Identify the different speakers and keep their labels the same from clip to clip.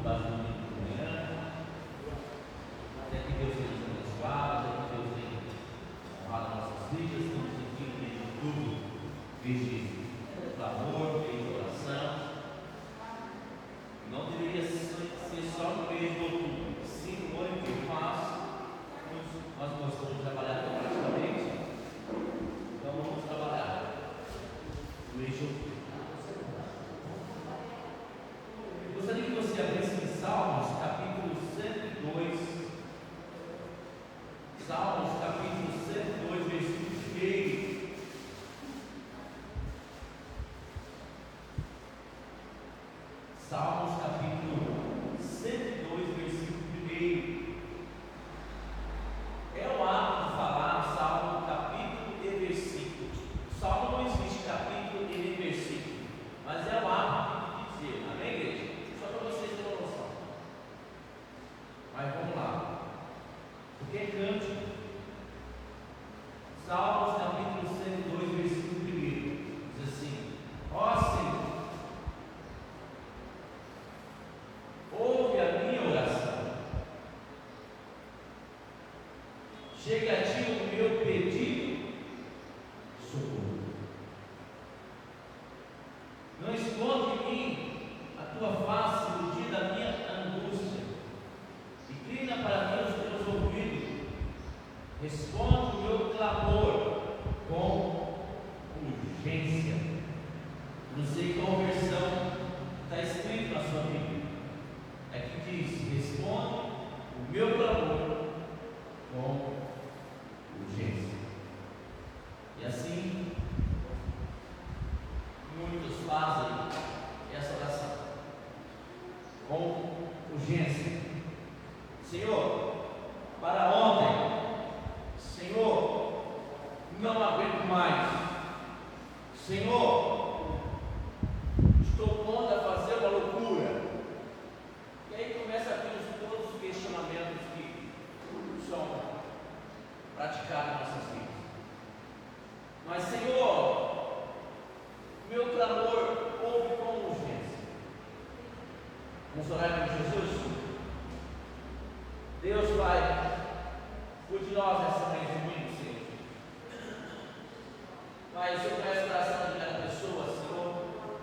Speaker 1: faz no domingo de manhã. Até que Deus tenha nos abençoado, até que Deus tenha honrado nossas vidas. Estamos aqui no mês de outubro, mês de clamor, mês de oração. Não deveria ser só no mês de outubro, sim no ano inteiro, mas nós gostamos de trabalhar praticamente, então vamos trabalhar no mês de outubro. Eu gostaria que você abrisse em Salmos, capítulo 102. Salmos, capítulo 102, versículo 1. Salmos, capítulo 102, versículo 1. É o hábito de falar no Salmo, capítulo e versículo. O Salmo não existe capítulo e nem versículo, mas é o hábito de dizer, amém, igreja? Só para vocês terem uma noção. Mas vamos lá. Porque é cântico. Salmos, capítulo 102, versículo 1. Diz assim: ó Senhor, ouve a minha oração. Chega a ti o meu pedido, socorro. Não esconde de mim a tua face no dia da minha angústia. Inclina para mim os teus ouvidos. Responde o meu clamor com urgência. Não sei qual versão está escrito na sua Bíblia. Aqui diz: responde o meu clamor com urgência. E assim, muitos fazem essa oração com urgência. Senhor, para ontem. Senhor, não aguento mais. Senhor, estou pronto a fazer uma loucura. E aí começa a vir todos os questionamentos que são praticados em nossas vidas. Mas, Senhor, meu clamor ouve com urgência. Vamos orar com Jesus? Deus vai, cuide de nós nessa manhã de domingo, Senhor. Pai, o Senhor conhece o coração de cada pessoa, Senhor.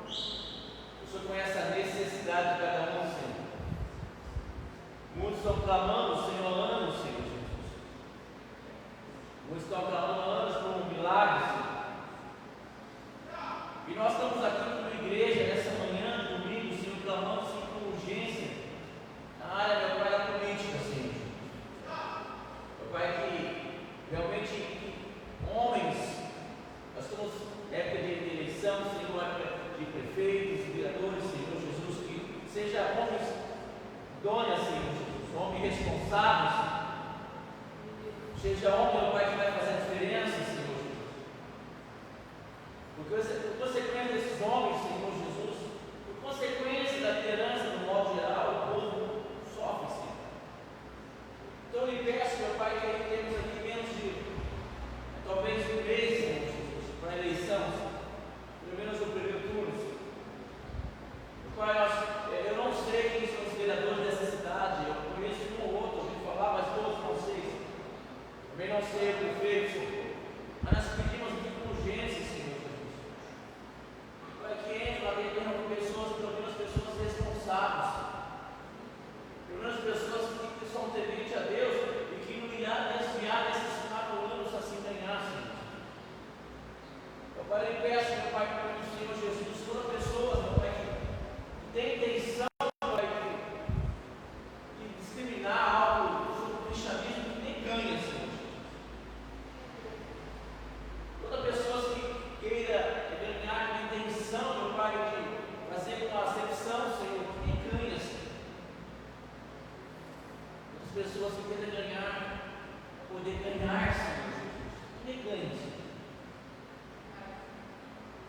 Speaker 1: O Senhor conhece a necessidade de cada um, Senhor. Muitos estão clamando, Senhor, há anos, Senhor Jesus. Muitos estão clamando há anos por um milagre, Senhor. E nós estamos aqui como igreja nessa manhã de domingo, Senhor, clamando, Senhor, com urgência na área, meu Pai, da política, Senhor. Meu Pai, que realmente homens, nós estamos em época de eleição, Senhor, época de prefeitos, vereadores, Senhor Jesus, que seja homens idôneos, Senhor Jesus, homens responsáveis, seja homem, meu Pai, que vai fazer a diferença, Senhor Jesus. Por consequência desses homens, Senhor Jesus, por consequência da liderança, no modo geral, o povo sofre, Senhor. Então eu lhe peço, meu Pai, que aí temos aqui menos de, talvez um mês, Senhor Jesus, para a eleição, pelo menos o primeiro turno, Senhor. Meu Pai, eu não sei quem são os vereadores dessa cidade, eu conheço um ou outro, ouvi falar, mas todos não sei, Senhor. Também não sei o prefeito, Senhor. Mas nós pedimos aqui com urgência, Senhor Jesus. Pai, que entre lá dentro com pessoas, pelo menos pessoas responsáveis, pelo menos pessoas que são tementes a Deus e que não irá desviar desses 4 anos assim ganhar, Senhor. Meu Pai, eu peço, meu Pai, para o Senhor Jesus, toda pessoa, meu Pai, que tem intenção, meu Pai, de discriminar algo sobre o cristianismo que nem ganha, Senhor. Toda pessoa que queira ganhar com a intenção, meu Pai, de fazer uma acepção, Senhor, que nem ganha, Senhor. Outras pessoas que querem ganhar, poder ganhar, Senhor Jesus, que nem ganha, Senhor.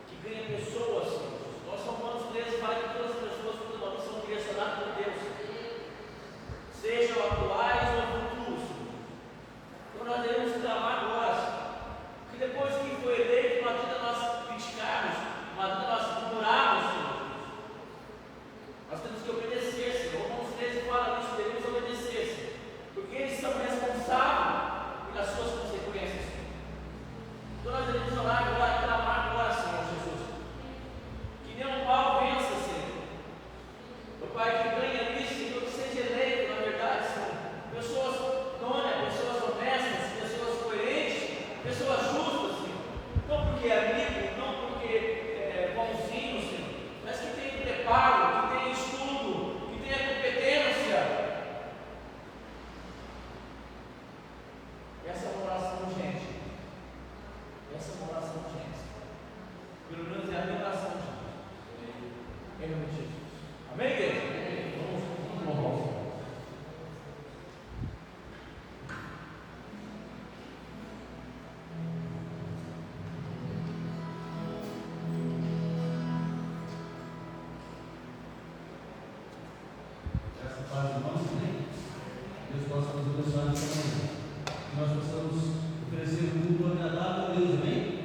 Speaker 1: Que ganha pessoas, Senhor. Nós somos Romanos 13, fala que todas as pessoas que são direcionadas por Deus, sejam atuais ou futuros, Senhor. Então nós devemos clamar agora, Senhor. Que depois que foi eleito, não adianta nós criticarmos, não adianta nós murmurarmos, Senhor. Nós temos que obedecer, Senhor. Vamos
Speaker 2: Paz, irmãos, amém? Deus possa nos abençoar nesta manhã. Que nós possamos oferecer um culto agradável a Deus, amém?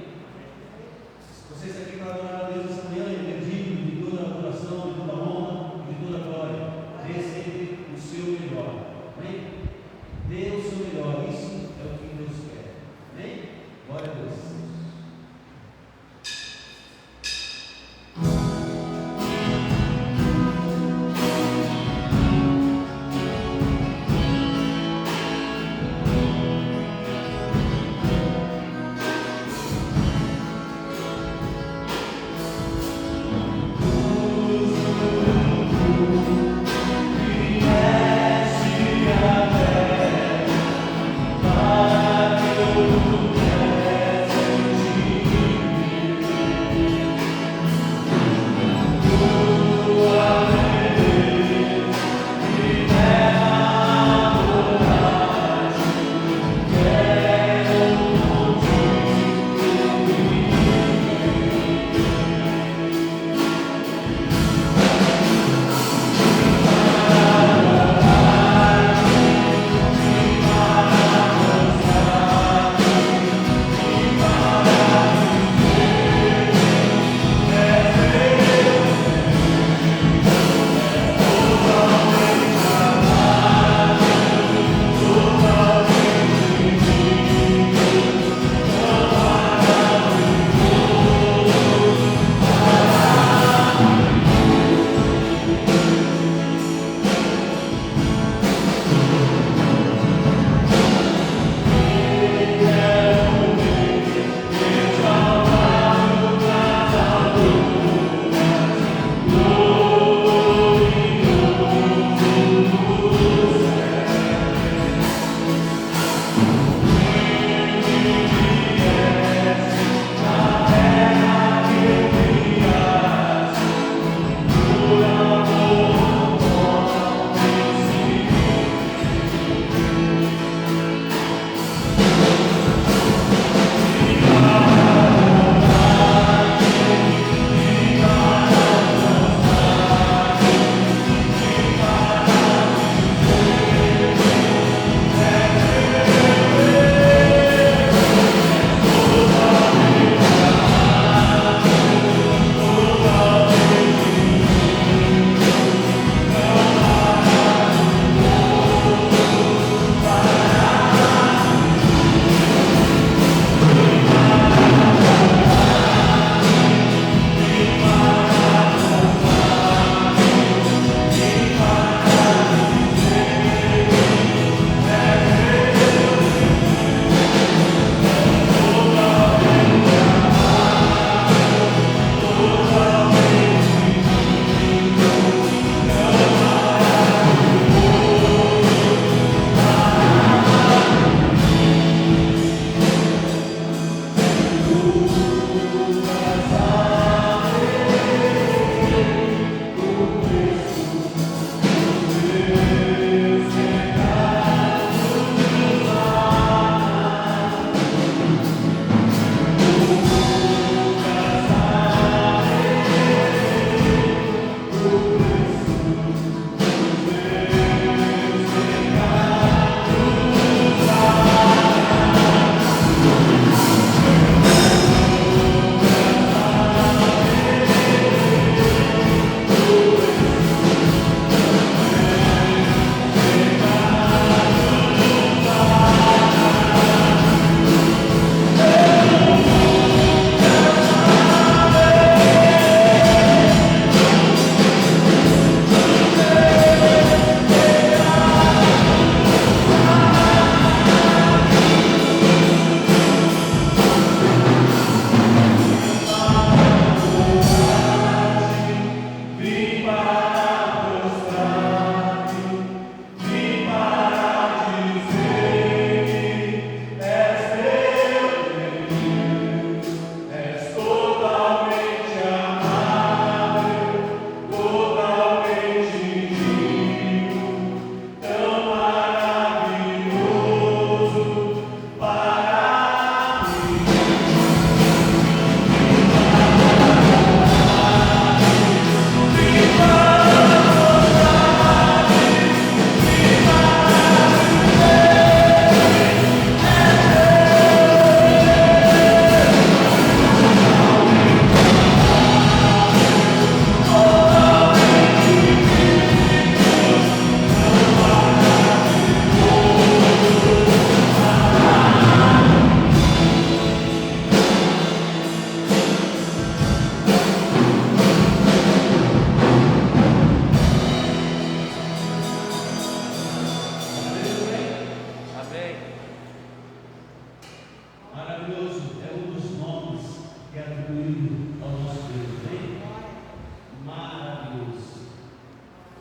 Speaker 2: Vocês aqui para adorar a Deus esta manhã, eu pedi de toda a adoração, de toda a honra e de toda a glória. Dê sempre o seu melhor, amém? Dê o seu melhor, isso é o que Deus quer, amém? Glória a Deus.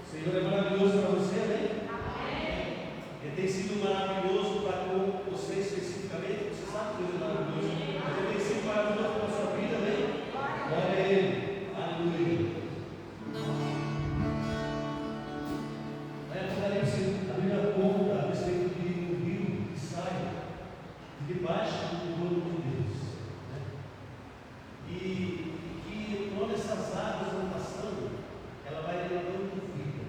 Speaker 2: O Senhor é maravilhoso para você, amém? Ele tem sido maravilhoso para com você especificamente. Você sabe que Deus é maravilhoso. Mas ele tem sido maravilhoso para a sua vida, amém? Glória a Ele. Aleluia. A Bíblia conta a respeito de um rio que sai de debaixo do trono de Deus. Né? E que quando essas águas vão passando, ela vai levando vida.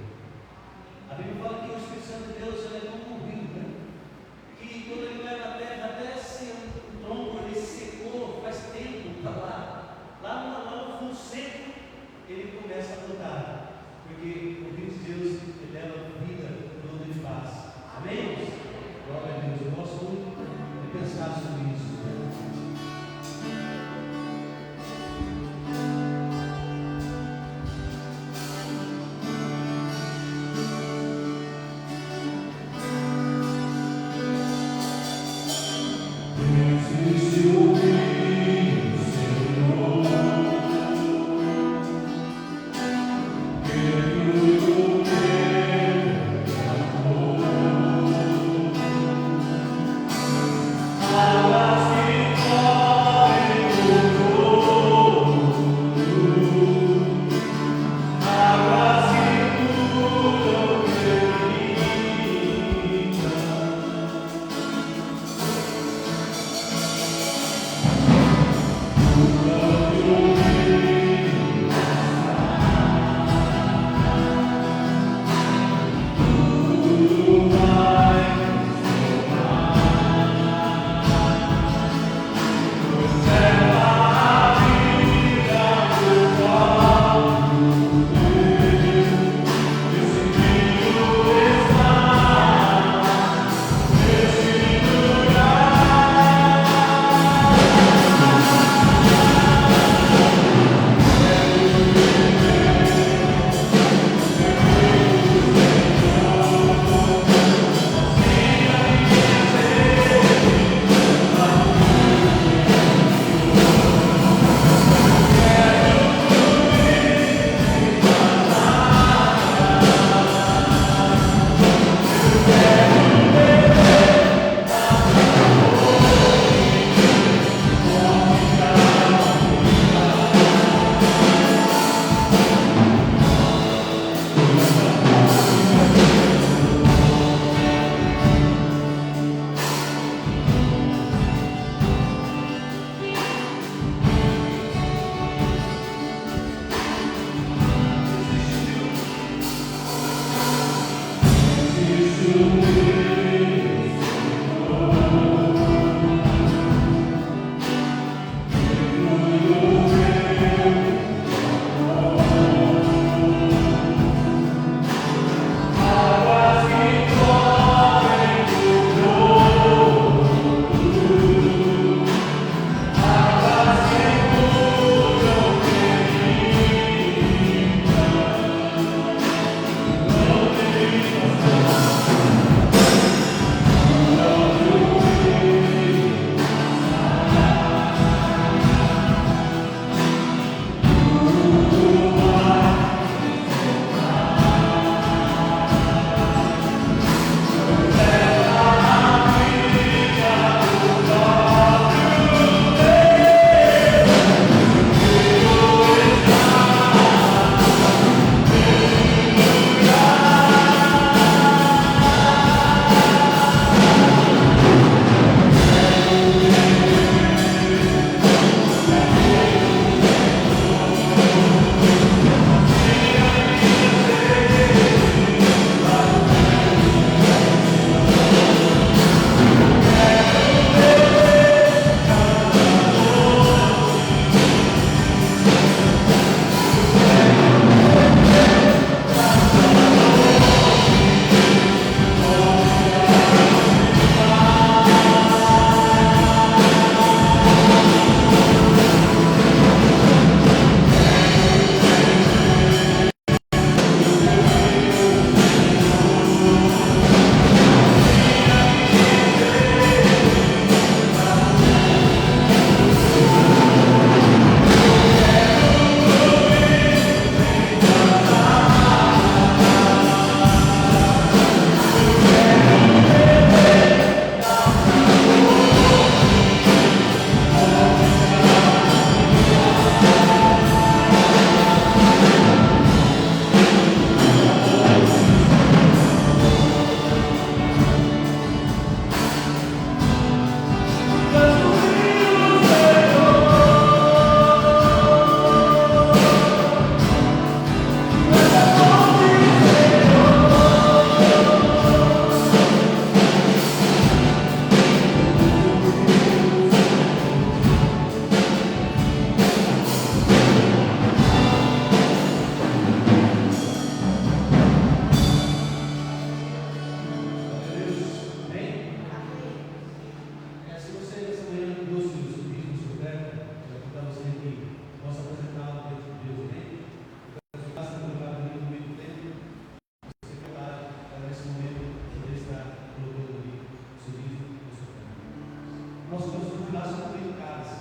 Speaker 2: nosso gasofilaço no meio de casa.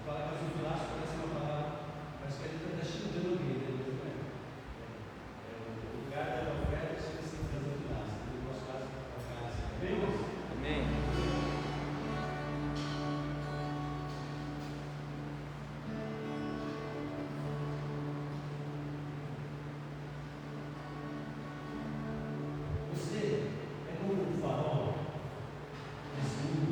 Speaker 2: Fala gasofilaço, parece uma palavra, parece que a gente está xingando alguém, né? O lugar da oferta chega a ser gasofilaço. No nosso caso, a casa. Amém, irmãos?
Speaker 1: Amém.
Speaker 2: Você é como um farol nesse mundo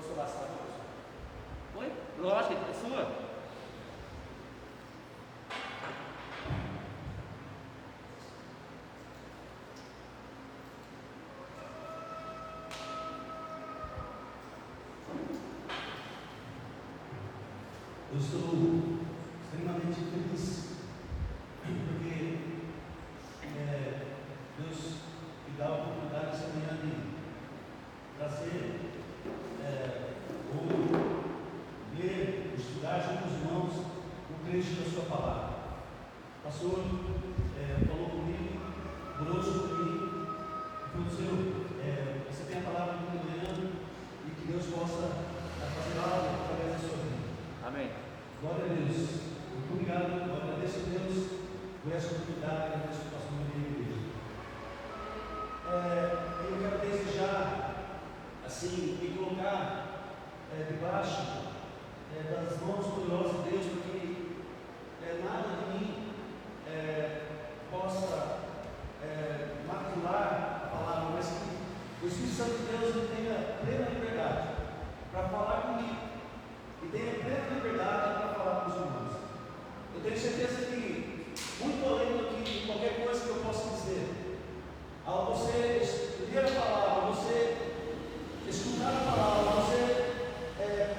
Speaker 1: Posso lascar, professor?
Speaker 3: Oi? Lógico, é sua.
Speaker 2: Eu estou extremamente feliz porque Deus me dá a oportunidade essa manhã de trazer ou ler, estudar junto com os irmãos o trecho da sua palavra. O pastor falou comigo, grosso comigo, e falou: Senhor, você tem a palavra de manhã e que Deus possa fazer algo através da sua vida.
Speaker 3: Amém.
Speaker 2: Glória a Deus. Muito obrigado. Eu agradeço a Deus por essa oportunidade. Agradeço o pastor da igreja. Eu quero desejar, assim, me colocar debaixo das mãos poderosas de Deus, porque nada de mim possa macular a palavra, mas que o Espírito Santo de Deus ele tenha plena liberdade para falar comigo e tenha plena liberdade para falar com os irmãos. Eu tenho certeza que, muito além do que qualquer coisa que eu possa dizer, ao você ler a palavra, você escutar a palavra, você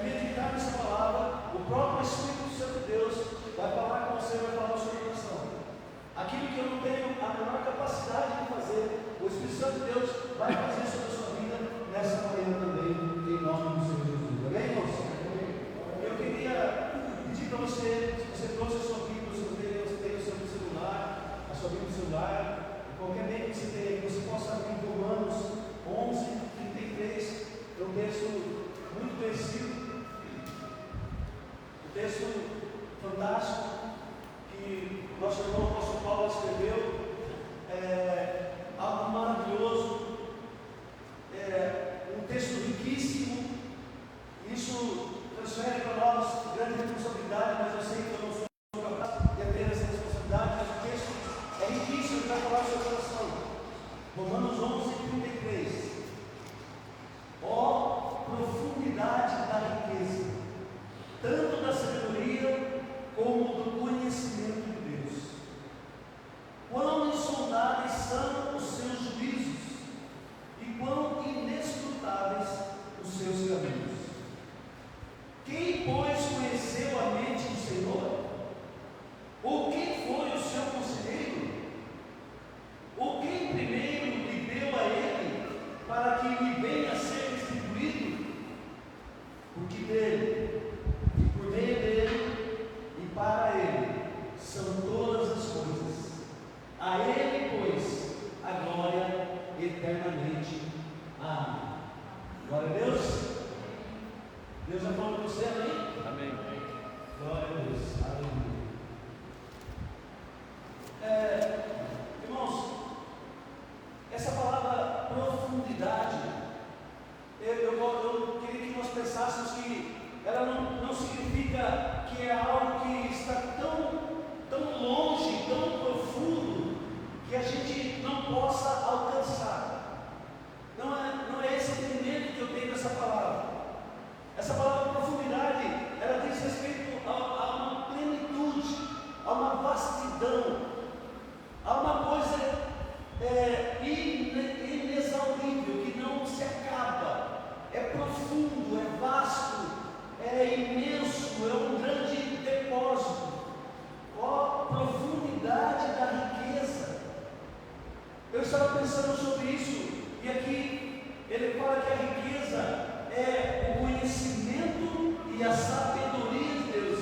Speaker 2: meditar nessa palavra, o próprio Espírito Santo de Deus vai falar com você, vai falar no seu coração. Aquilo que eu não tenho a menor capacidade de fazer, o Espírito Santo de Deus vai fazer sobre a sua vida nessa manhã também, em nome do Senhor Jesus. Amém, irmãos? Eu queria pedir para você, se você trouxe a sua Bíblia, se você tem o seu celular, a sua Bíblia no celular, qualquer meio que você tenha, que você possa abrir Romanos 11, 33, é um texto muito conhecido, um texto fantástico, que nosso irmão apóstolo Paulo escreveu, algo maravilhoso, um texto riquíssimo. Isso transfere para nós grande responsabilidade, mas eu sei que eu não sou capaz de ter essa responsabilidade, mas o texto é riquíssimo, ele vai falar no seu coração. Romanos 11, 33. Ó profundidade da riqueza, tanto da sabedoria como do conhecimento de Deus. Quão insondáveis são os seus juízos e quão inescrutáveis os seus caminhos. Quem, pois, conheceu a mente do Senhor? Ou quem foi o seu conselheiro? Ou quem primeiro lhe deu a ele, para que lhe venha a ser distribuído? Porque dele, e por meio dele, e para ele, são todas as coisas. A ele, pois, a glória eternamente. Amém. Glória a Deus. Deus já falou com você, amém?
Speaker 3: Amém.
Speaker 2: Glória a Deus. Aleluia. Irmãos, essa palavra profundidade, eu queria que nós pensássemos que ela não significa que é algo que está tão longe, tão profundo, que a gente não possa alcançar. Não é esse entendimento que eu tenho dessa palavra. Essa palavra profundidade, ela diz respeito a uma plenitude, a uma vastidão, a uma coisa inexaurível, que não se acaba, é profundo, é vasto, é imenso, é um grande depósito. Ó profundidade da riqueza. Eu estava pensando sobre isso, e aqui ele fala que a riqueza é o conhecimento e a sabedoria de Deus.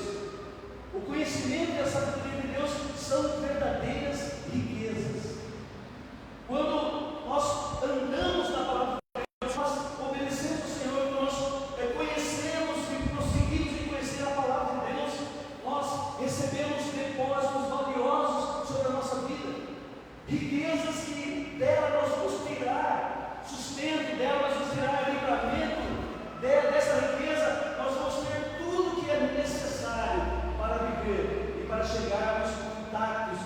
Speaker 2: O conhecimento e a sabedoria de Deus são verdadeiras riquezas. Quando nós andamos na palavra de Deus, nós obedecemos ao Senhor, nós conhecemos e prosseguimos em conhecer a palavra de Deus, nós recebemos depósitos valiosos sobre a nossa vida, riquezas que delas nos tirar sustento, delas nos tirar livramento. Dessa riqueza nós vamos ter tudo que é necessário para viver e para chegarmos intactos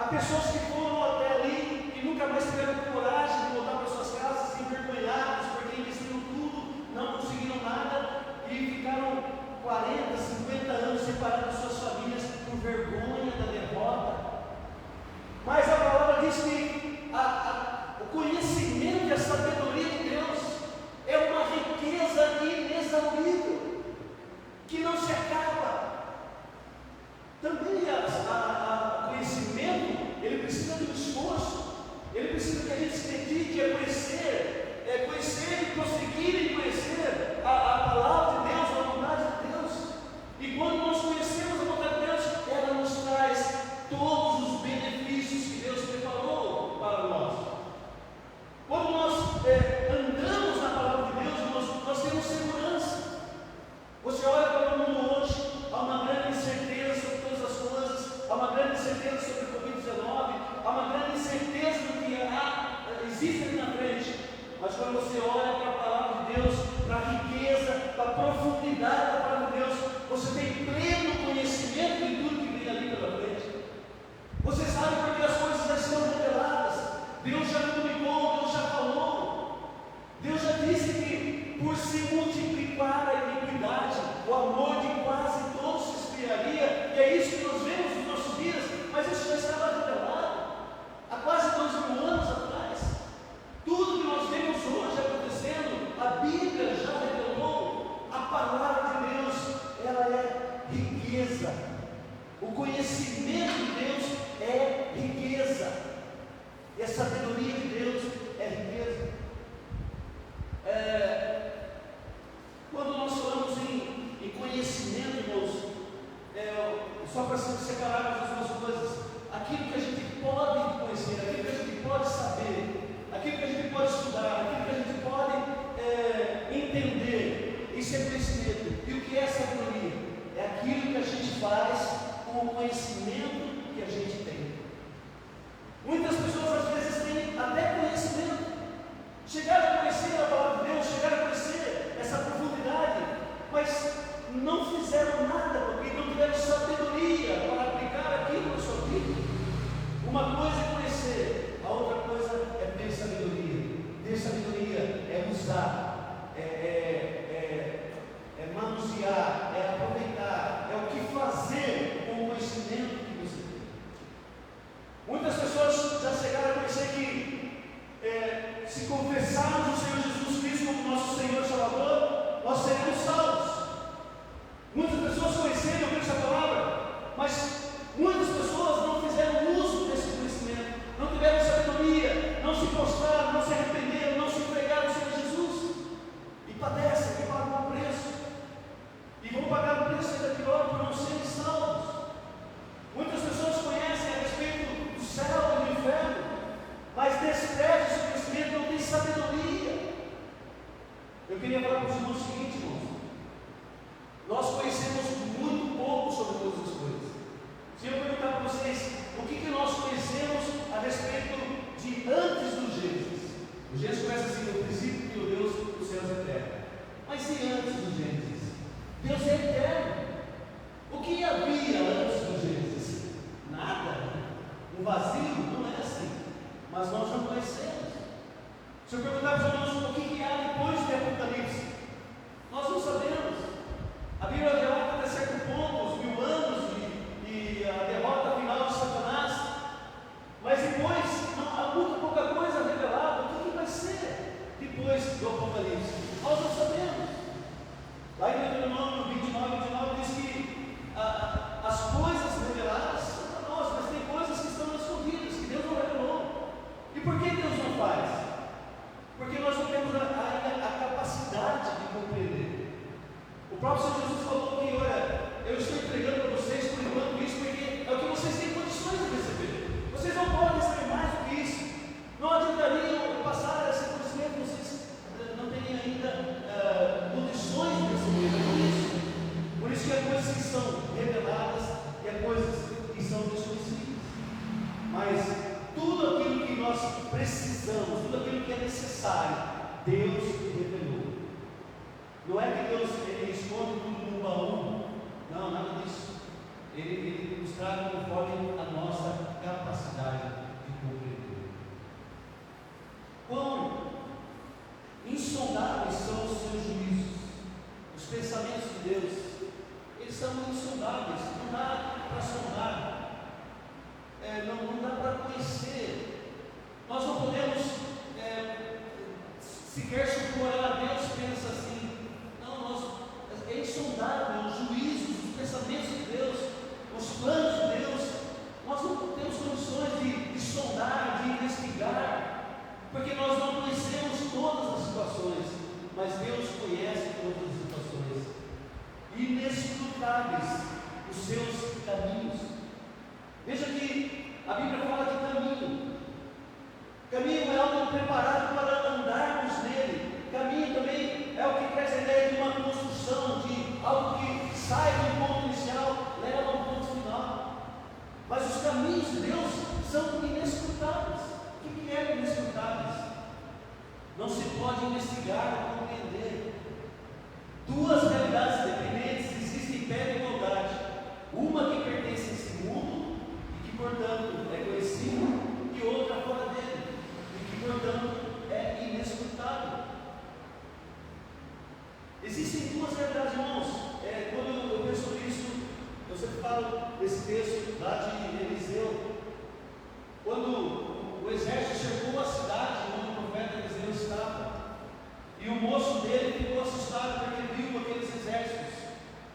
Speaker 2: pessoas que foram até ali e nunca mais tiveram coragem de voltar para suas casas envergonhados, porque investiram tudo, não conseguiram nada e ficaram 40, 50 anos separados das suas famílias por vergonha da derrota. Mas a palavra diz que o conhecimento e a sabedoria de Deus é uma riqueza inexaurível, que não se acaba. Também o conhecimento, ele precisa de um esforço, ele precisa que a gente se dedique a conhecer e prosseguir em conhecer a palavra de Deus, a vontade de Deus. E quando nós conhecemos a vontade de Deus, ela nos traz todos os benefícios que Deus preparou para nós. Quando nós andamos na palavra de Deus, nós temos segurança. Você olha para o mundo hoje, há uma grande incerteza sobre todas as coisas, há uma grande incerteza sobre o Covid-19, há uma grande incerteza do que existe ali na frente. Mas quando você olha para a palavra de Deus, para a riqueza, para a profundidade da palavra de Deus, você tem pleno conhecimento de tudo que vem ali pela frente. Você sabe porque as coisas já estão reveladas. Deus já comunicou, Deus já falou. Deus já disse que por se multiplicar a iniquidade, o amor de quase todos se esfriaria. E é isso que nós vemos nos nossos dias. Mas isso já estava revelado há quase 2000 anos atrás. Tudo que nós vemos hoje acontecendo, a Bíblia já revelou. A palavra de Deus, ela é riqueza. O conhecimento de Deus é riqueza. E a sabedoria de Deus é riqueza. Quando nós falamos em conhecimento, irmãos, só para separarmos as duas coisas, aquilo que a gente pode conhecer, aquilo que a gente pode saber, aquilo que a gente pode estudar, aquilo que a gente pode entender, isso é conhecimento. E o que é sabedoria? É aquilo que a gente faz com o conhecimento que a gente tem. Muitas pessoas às vezes têm até conhecimento, chegaram a conhecer a palavra de Deus, chegaram a conhecer essa profundidade, mas não fizeram nada, porque não tiveram sabedoria para aplicar aquilo na sua vida. Uma coisa é conhecer, a outra coisa é ter sabedoria. Ter sabedoria é usar, é manusear, é aproveitar, é o que fazer com o conhecimento que você tem. Muitas pessoas já chegaram a conhecer que se confessarmos o Senhor Jesus Cristo como nosso Senhor e Salvador, nós seremos salvos. Muitas pessoas conheceram essa palavra, mas muitas pessoas não fizeram uso desse conhecimento, não tiveram sabedoria, não se prostraram, não se arrependeram, não se entregaram ao Senhor Jesus, e padecem, e pagam o preço, e vão pagar o preço ainda pior por não serem salvos. Muitas pessoas conhecem a respeito do céu e do inferno, mas desprezam esse conhecimento, não têm sabedoria. Eu queria falar para os irmãos o seguinte, irmãos: nós conhecemos muito pouco sobre todas as coisas. Se eu perguntar para vocês o que nós conhecemos a respeito de antes do Gênesis, o Gênesis começa assim: no princípio criou Deus os céus e a terra. Mas e antes do Gênesis? Deus é eterno. O que havia antes do Gênesis? Nada. Um vazio, não é assim. Mas nós não conhecemos. Se eu perguntar para os irmãos o que há depois do Apocalipse, nós não sabemos. A Bíblia relata até certo ponto os 1000 anos e a derrota final de Satanás, mas depois há muito pouca coisa revelada. O que vai ser depois do Apocalipse? Nós não sabemos. Lá em Deuteronômio 29 diz que as coisas reveladas são para nós, mas tem coisas que estão escondidas, que Deus não revelou. E por que Deus não faz? Porque nós não temos ainda a capacidade de compreender. O próprio Senhor Jesus falou que, olha, eu estou entregando para vocês por enquanto isso, porque é o que vocês têm condições de receber. Vocês não podem receber mais do que isso. Não adiantaria eu passar esse conhecimento, vocês não têm ainda condições de receber. Por isso que há coisas que são reveladas e há coisas que são desconhecidas. Mas tudo aquilo que nós precisamos, tudo aquilo que é necessário, Deus revelou. Não é que Deus esconde tudo no baú. Não, nada disso. Ele nos traz conforme a nossa capacidade. a Bíblia fala de caminho. Caminho é algo preparado para andarmos nele. Caminho também é o que traz a ideia de uma construção, de algo que sai do ponto inicial, leva ao ponto final. Mas os caminhos de Deus são inescrutáveis. O que é inescrutáveis? Não se pode investigar ou compreender. Duas realidades independentes existem em pé de igualdade. Uma que pertence a esse mundo e que, portanto, é conhecida, e outra fora dele, e que, portanto, é inescrutável. Existem duas realidades, irmãos. Quando eu penso sobre isso, eu sempre falo desse texto lá de Eliseu. Quando o exército cercou a cidade onde o profeta Eliseu estava, e o moço dele ficou assustado porque viu aqueles exércitos.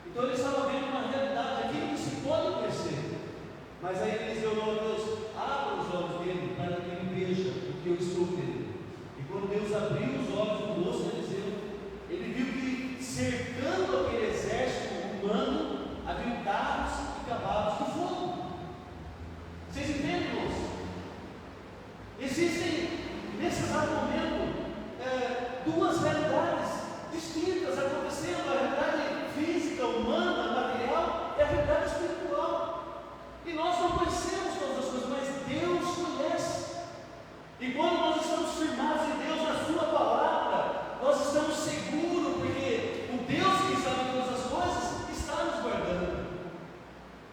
Speaker 2: Então ele estava vendo uma realidade, aquilo que se pode conhecer. Mas aí Eliseu orou a Deus: abra os olhos dele para que ele veja o que eu estou vendo. E quando Deus abriu os olhos do moço de Eliseu, ele viu que cercando aquele exército humano havia carros e cavalos de fogo. Vocês entendem, irmãos? Existem nesse exato momento duas realidades distintas acontecendo: a realidade física, humana, material, e a realidade espiritual. E nós não conhecemos todas as coisas, mas Deus conhece. E quando nós estamos firmados em Deus, na Sua palavra, nós estamos seguros, porque o Deus que sabe todas as coisas está nos guardando.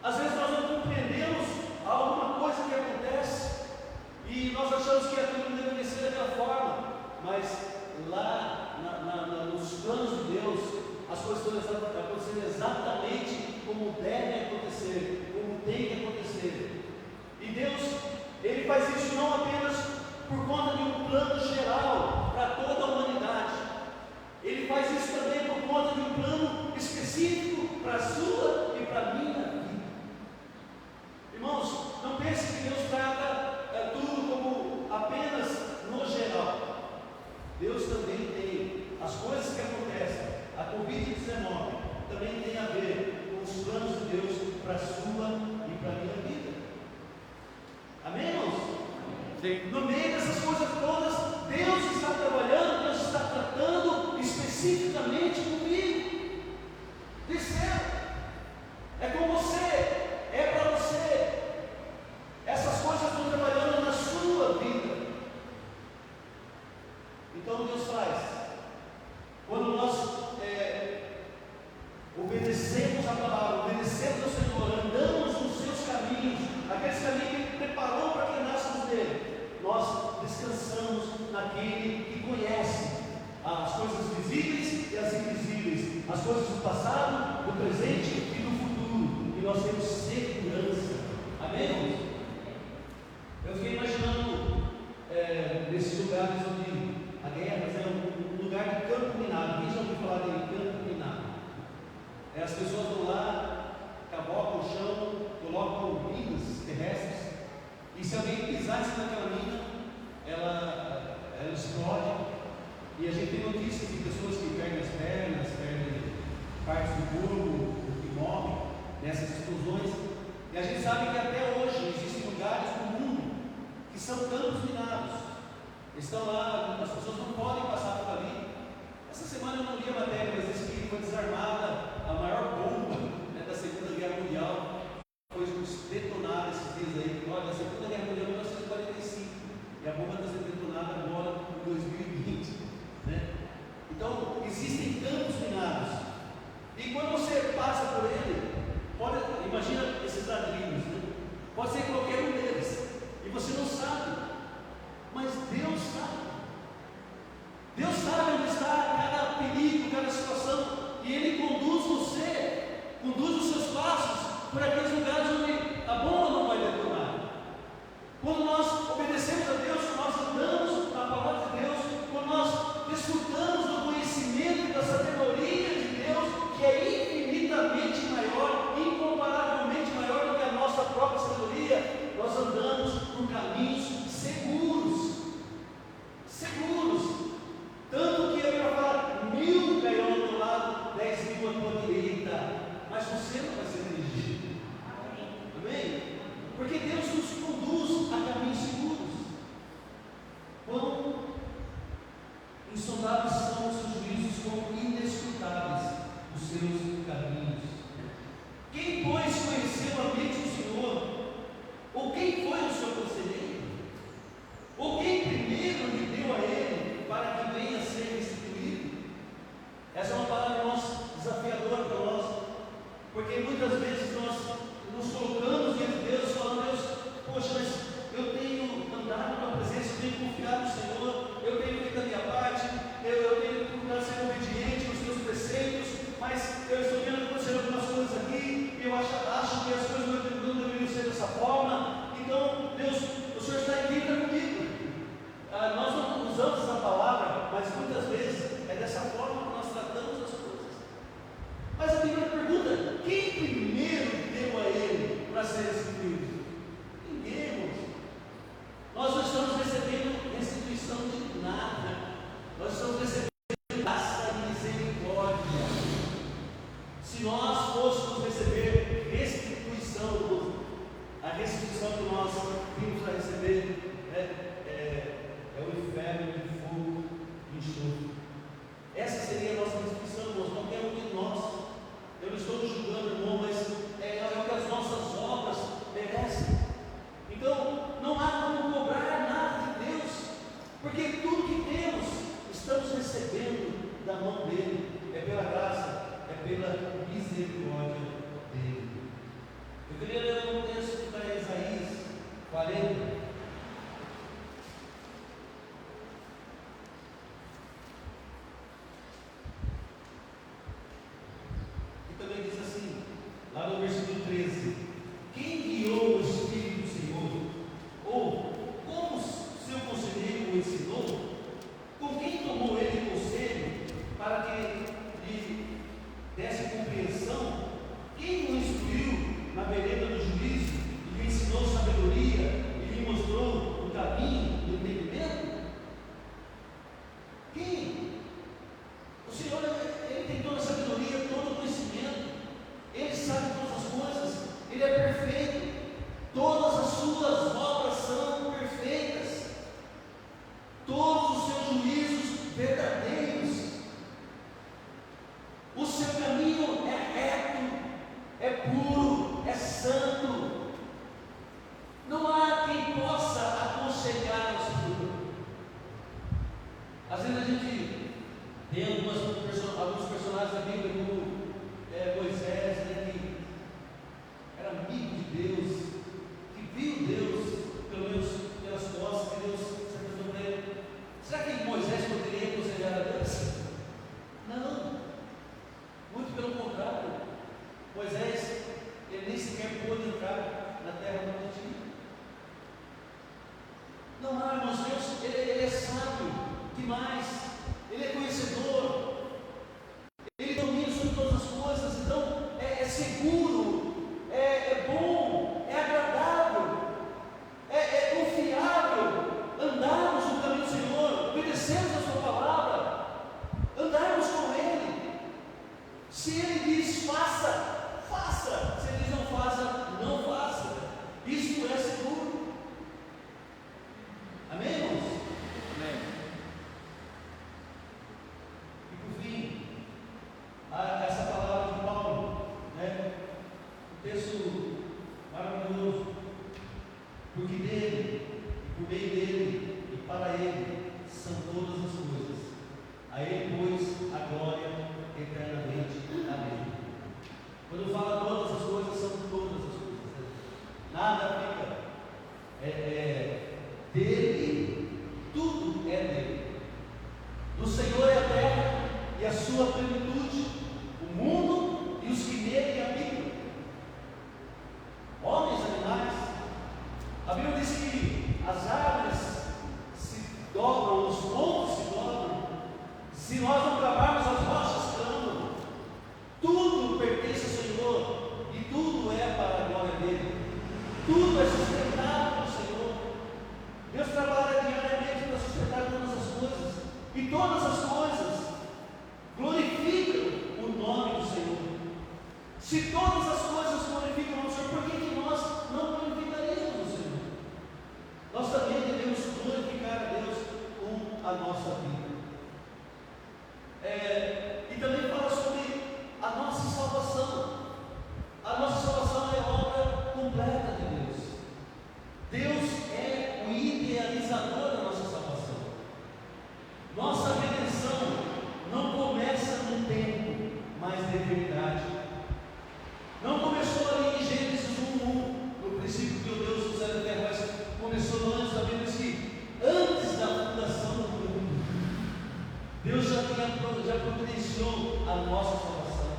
Speaker 2: Às vezes nós não compreendemos alguma coisa que acontece e nós achamos que aquilo não deveria ser daquela forma, mas lá nos planos de Deus, as coisas estão acontecendo exatamente como devem acontecer, como tem que acontecer. E Deus, Ele faz isso não apenas por conta de um plano geral para toda a humanidade. Ele faz isso também por conta de um plano específico para a sua e para a minha vida. Irmãos, não pense que Deus trata tudo como apenas no geral. Deus também tem as coisas que acontecem. A Covid-19 também tem a ver com os planos de Deus para a sua e para a minha vida. Amém, irmãos? Sim. No meio dessas coisas todas, Deus está trabalhando, Deus está tratando especificamente comigo. De céu. É com você, é para você. Essas coisas estão trabalhando na sua vida. Então Deus faz. Quando nós obedecemos a palavra, obedecemos ao Senhor, andamos nos seus caminhos, aqueles caminhos que Ele preparou para que andássemos dele, nós descansamos naquele que conhece as coisas visíveis e as invisíveis, as coisas do passado, do presente e do futuro, e nós temos segurança. Amém? Eu fiquei imaginando nesses lugares onde a guerra é um lugar de campo minado. Quem já ouviu falar de campo minado? As pessoas vão lá, cavocam o chão, colocam minas terrestres, e se alguém pisar em cima daquela mina, ela explode. E a gente tem notícias de pessoas que perdem as pernas, perdem partes do corpo, que morrem nessas explosões. E a gente sabe que até hoje existem lugares no mundo que são campos minados. Estão lá, as pessoas não podem passar por ali. Essa semana eu não li a matéria, mas disse que foi desarmada a maior bomba da Segunda Guerra Mundial. Foi detonada esses dias aí. Olha, a Segunda Guerra Mundial em 1945 e a bomba está sendo detonada agora em 2020. Então, existem campos minados. E quando você passa por ele, imagina esses ladrilhos, pode ser qualquer um deles, e você não sabe. Mas Deus sabe. Deus sabe onde está cada perigo, cada situação, e Ele conduz você, conduz os seus passos por aqueles lugares onde a bomba não vai detonar. Quando nós obedecemos a Deus, quando nós andamos na palavra de Deus, quando nós desfrutamos do conhecimento e da sabedoria de Deus, que é infinitamente maior, incomparavelmente maior do que a nossa própria sabedoria, nós 40. E também diz assim, lá no versículo 13: quem guiou o Espírito do Senhor? Ou como seu conselheiro o ensinou? Com quem tomou ele conselho para que lhe desse compreensão? Quem o instruiu na vereda do juízo e lhe ensinou sabedoria e lhe mostrou o caminho do entendimento? Quem? O Senhor, Ele tem toda a sabedoria, todo o conhecimento, Ele sabe todas as coisas, Ele é perfeito, todas as suas obras são perfeitas, todos os seus juízos verdadeiros, o seu caminho é reto, é puro, é santo. Não há quem possa aconselhar o Senhor. Às vezes a gente tem alguns personagens da Bíblia, como Moisés, né, que era amigo de Deus, que viu Deus, pelo menos pelas costas, que Deus se apresentou para ele. Será que Moisés poderia aconselhar a Deus? Não, muito pelo contrário. Moisés, ele nem sequer pôde entrar na terra prometida. Não há, irmãos, Deus, ele é sábio demais, Ele é conhecedor, Ele domina sobre todas as coisas. Então é seguro, é bom, é agradável, é confiável andarmos no caminho do Senhor, obedecermos a Sua palavra, andarmos com Ele. Se Ele diz faça, faça. Se Ele diz não faça, não faça. Isso é seguro. Amém, irmãos?
Speaker 3: Amém.
Speaker 2: E por fim, essa palavra de Paulo, né? Um texto maravilhoso, porque dele, e por meio dele, e para ele, são todas as coisas. A ele, pois, a glória eternamente. Amém. Quando fala todas as coisas, são todas as coisas. Né? Nada fica. Dele, tudo é dele. Do Senhor é a terra e a sua plenitude, o mundo e os que nele habitam, homens, animais. A Bíblia diz que as árvores se dobram, os montes se dobram, se nós não clamarmos, as rochas clamam. Tudo pertence ao Senhor e tudo é para a glória dele. Tudo é sustentado pelo Senhor. Deus trabalha diariamente para sustentar todas as coisas, e todas as coisas glorificam o nome do Senhor. Se todas as coisas glorificam o Senhor, por que nós não glorificaríamos o Senhor? Nós também devemos glorificar a Deus com a nossa vida. E também fala sobre a nossa salvação. A nossa salvação é obra completa de Deus. Deus é o idealizador da nossa salvação. Nossa redenção não começa no tempo, mas na eternidade. Não começou ali em Gênesis 1:1, no princípio criou Deus o céu e a terra, mas começou antes. A Bíblia diz que antes da fundação do mundo, Deus já providenciou a nossa salvação.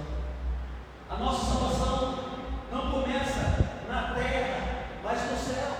Speaker 2: A nossa salvação não começa na terra, mas no céu.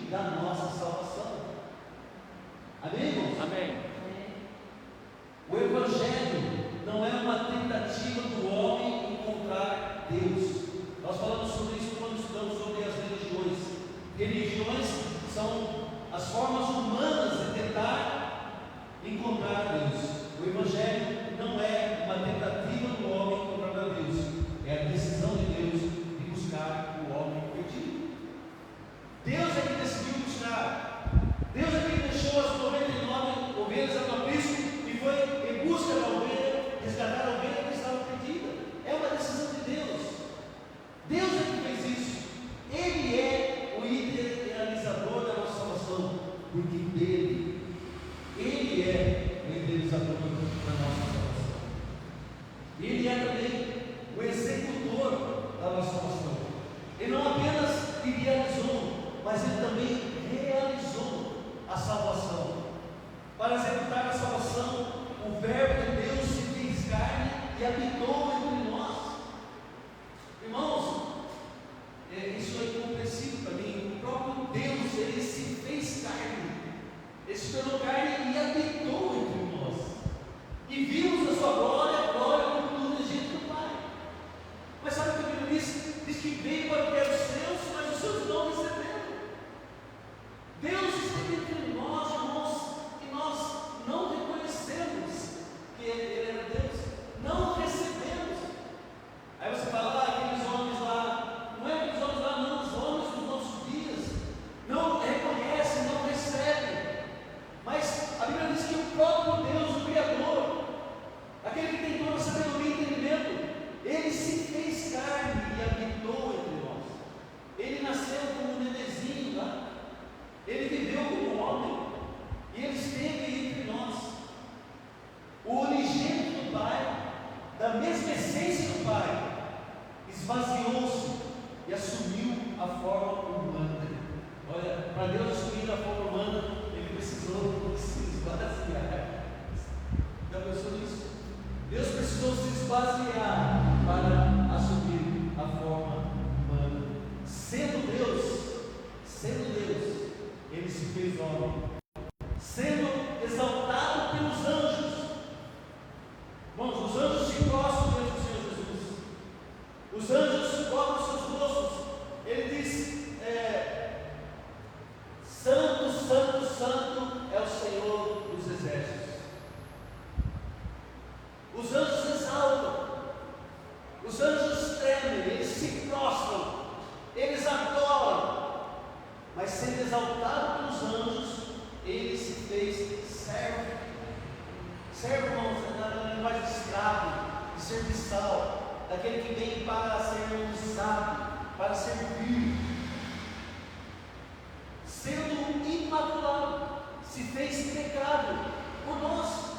Speaker 2: da nossa salvação. Amém, irmãos?
Speaker 3: Amém.
Speaker 2: O Evangelho não é uma tentativa do homem encontrar Deus. Nós falamos sobre isso quando estudamos sobre as religiões. Religiões são as formas humanas de tentar encontrar Deus. O Evangelho não é uma tentativa do homem encontrar a Deus, é a decisão de Deus de buscar o homem perdido. Deus é que decidiu buscar. Deus é que deixou as 99 ovelhas a no aprisco e foi em busca da ovelha, resgatar a ovelha que estava perdida. É uma decisão de Deus. Deus é que fez isso. Ele é o idealizador da nossa salvação, porque dele, Ele é o idealizador da nossa salvação. Ele é também o executor da nossa salvação. Ele não apenas idealizou, mas ele também realizou a salvação. Para executar a salvação, o Verbo de Deus se fez carne e habitou entre nós. Irmãos, isso é incompreensível para mim. O próprio Deus, Ele se fez carne, Ele se tornou carne e habitou entre nós. E vimos a sua glória, como tudo Egito do Pai. Mas sabe o que a Bíblia diz? Diz que veio para o que era os seus, mas os seus não receberam. Deus esteve entre nós, irmãos, e nós não reconhecemos que Ele era Deus, não recebemos. Aí você fala, aqueles homens lá, não é aqueles homens lá, não, os homens dos nossos dias, não reconhecem, não recebem. Mas a Bíblia diz que o próprio Deus, o Criador, aquele que tem toda a sabedoria e entendimento, Ele se fez carne e habitou entre nós. Ele nasceu como um nenenzinho lá. Ele viveu como homem e Ele esteve entre nós. O unigênito do Pai, da mesma essência do Pai, esvaziou-se e assumiu a forma humana. Olha, para Deus assumir a forma humana, Ele precisou se esvaziar. Já pensou nisso? Deus precisou se esvaziar para assumir a forma humana. Sendo Deus, Ele se fez homem, sendo exaltado pelos anjos. Irmãos, os anjos se prostram diante do Senhor Jesus. Os anjos cobrem seus rostos. Ele diz: Santo, Santo, Santo é o Senhor dos exércitos. Os anjos se exaltam. Os anjos tremem, eles se prostram, eles adoram. Mas sendo exaltado pelos anjos, Ele se fez servo. Servo, irmãos, na linguagem de escravo, de serviçal, daquele que vem para ser usado, para servir. Sendo imaculado, se fez pecado por nós.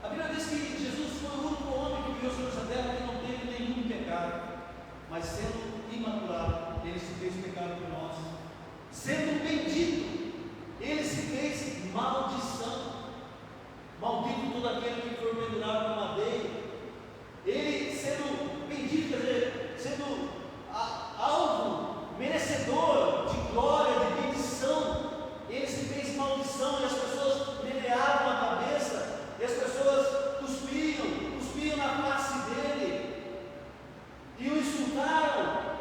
Speaker 2: A Bíblia diz que Jesus foi o único homem que viveu sobre essa terra que não teve nenhum pecado, mas sendo imaculado, Ele se fez pecado por nós. Sendo bendito, Ele se fez maldição. Maldito todo aquele que foi pendurado na madeira. Ele sendo bendito, quer dizer, sendo alvo, merecedor de glória, de bendição, Ele se fez maldição e as pessoas meneavam a cabeça, e as pessoas cuspiam na face dele e o insultaram.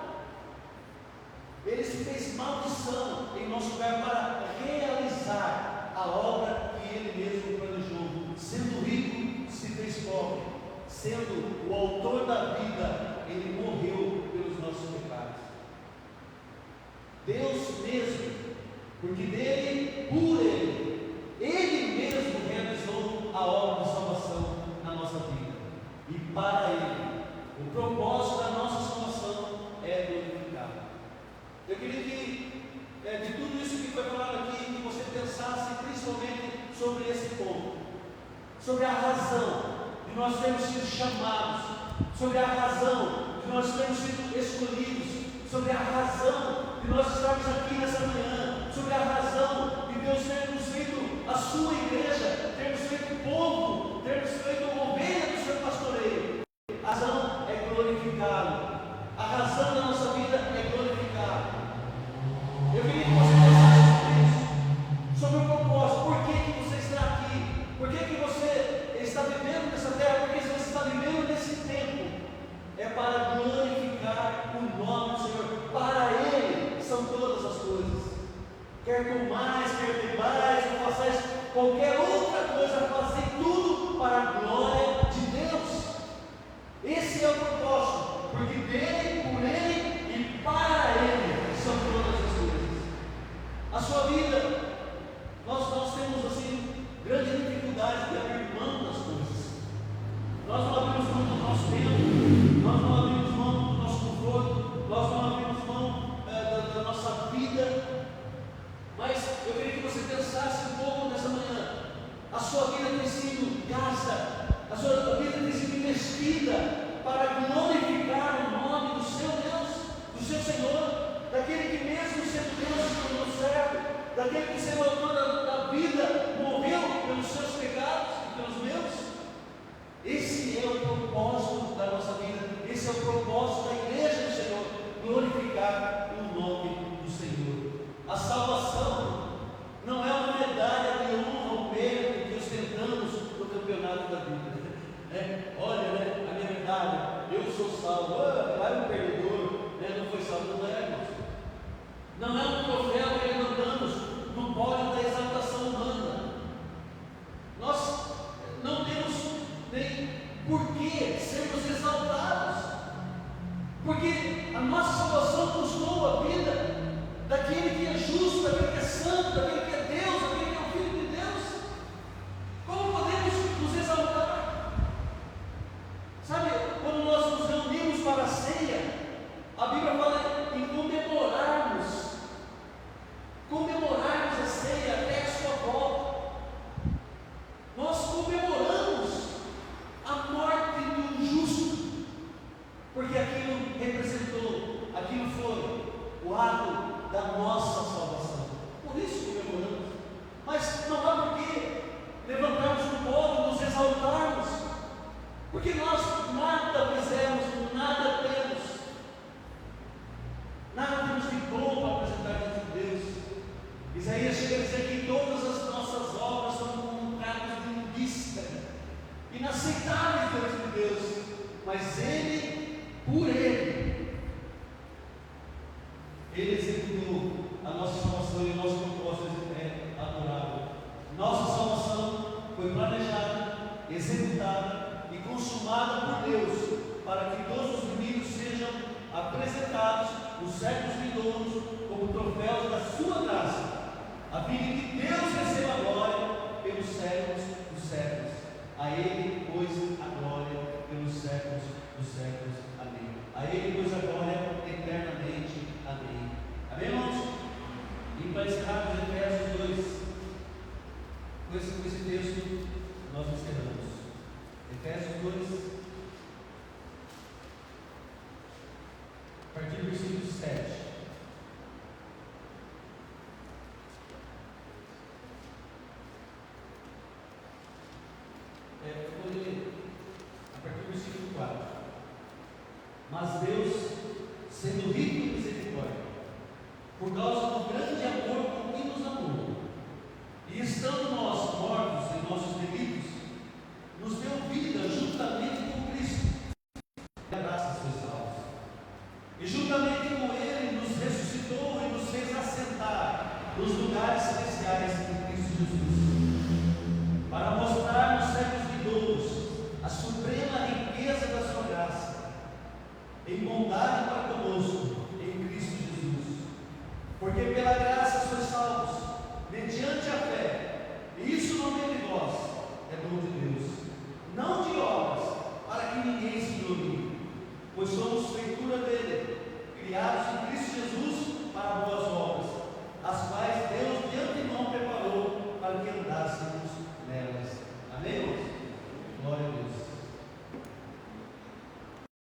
Speaker 2: Ele se fez maldição em nosso lugar para realizar a obra que Ele mesmo planejou. Sendo rico, se fez pobre. Sendo o autor da vida, Ele morreu pelos nossos pecados. Deus mesmo, porque dele, por Ele mesmo realizou a obra de salvação na nossa vida. E para Ele, o propósito da nossa salvação é glorificado. Eu queria que, de tudo isso que foi falado aqui, que você pensasse principalmente sobre esse ponto, sobre a razão de nós termos sido chamados, sobre a razão de nós termos sido escolhidos, sobre a razão de nós estarmos aqui nessa manhã, sobre a razão de Deus termos feito a sua igreja, termos feito povo, termos feito ovelha do seu pastoreio. A razão é glorificá-lo. A razão da nossa vida é glorificá-lo. Eu queria que você quer comais, quer bebais, ou façais qualquer outra coisa, fazei tudo para a glória de Deus. Esse é o propósito, porque dele, por ele e para ele são todas as coisas. A sua vida, nós temos assim grande dificuldade de abrir mão das coisas. Nós não abrimos mão do nosso tempo, nós não abrimos mão do nosso conforto, nós não abrimos mão da nossa vida. Mas eu queria que você pensasse um pouco nessa manhã. A sua vida tem sido gasta, a sua vida tem sido investida para glorificar o nome do seu Deus, do seu Senhor, daquele que mesmo sendo Deus se tornou servo, daquele que sendo autor da vida, morreu pelos seus pecados e pelos meus. Esse é o propósito da nossa vida, esse é o propósito da igreja do Senhor, glorificar o nome do Senhor. A salvação não é uma medalha de honra ou mérito que ostentamos no campeonato da vida. Olha, a minha medalha, eu sou salvo, lá é um perdedor, não foi salvo, não é, irmãos. Não é um troféu que levantamos no pódio da exaltação humana. Nós não temos nem por que sermos exaltados, porque a nossa salvação custou a vida daquele que é justo, daquele que é santo, daquele que é Deus, daquele que é o Filho de Deus. Como podemos nos exaltar? Sabe, quando nós nos reunimos para a ceia, a Bíblia fala em comemorarmos a ceia até a sua volta. Nós comemoramos a morte de um justo, porque aquilo representou, aquilo foi o ato da nossa salvação. Por isso comemoramos. Mas não há por que levantarmos o pódio, nos exaltarmos, porque nós nada fizemos, nada temos de bom para apresentar diante de Deus. Isaías chega a dizer que todas as nossas obras são como um prato de imundícia, inaceitáveis diante de Deus, mas Ele, por Ele executou a nossa salvação e o nosso propósito é adorável. Nossa salvação foi planejada, executada e consumada por Deus, para que todos os inimigos sejam apresentados nos séculos vindouros como troféus da sua graça, a fim de que Deus receba a glória pelos séculos dos séculos. A Ele, pois, a glória pelos séculos dos séculos. Amém. A Ele, pois, a glória eternamente. Amém. Amém, irmãos? E para encerrarmos Efésios 2, com esse texto, nós encerramos. Efésios 2, a partir do versículo 7. Eu vou ler a partir do versículo 4. Mas Deus, sendo rico em misericórdia, por causa do grande amor com que nos amou, e estando nós mortos em nossos delitos, nos deu vida juntamente com Cristo, e a graça foi salvos. E juntamente com Ele nos ressuscitou e nos fez assentar nos lugares celestiais em Cristo Jesus, para mostrar nos séculos vindouros a suprema riqueza da sua graça, em bondade para conosco em Cristo Jesus. Porque pela graça sois salvos, mediante a fé, e isso não vem de vós, é dom de Deus, não de obras, para que ninguém se glorie, pois somos